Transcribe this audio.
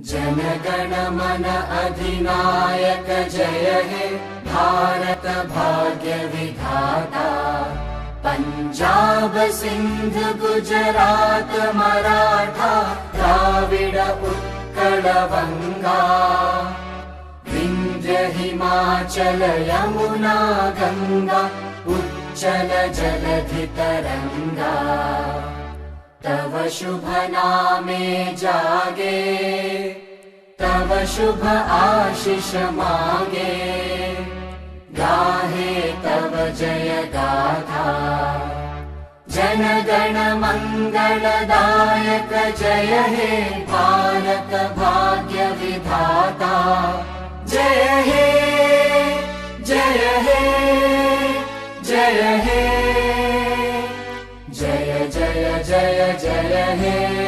जनगण मन अधिनायक जय हे भारत भाग्य विधाता। पंजाब सिंध गुजरात मराठा द्राविड उत्कल बंगा। विंध्य हिमाचल यमुना गंगा उच्चल जलधि तरंगा। तव शुभ नामे जागे तव शुभ आशीष मागे। गाहे तव जय गाथा जनगण मंगलदायक जय हे भारत भाग्य विधाता। जय हे जय हे जय हे जय जय जय जय हे।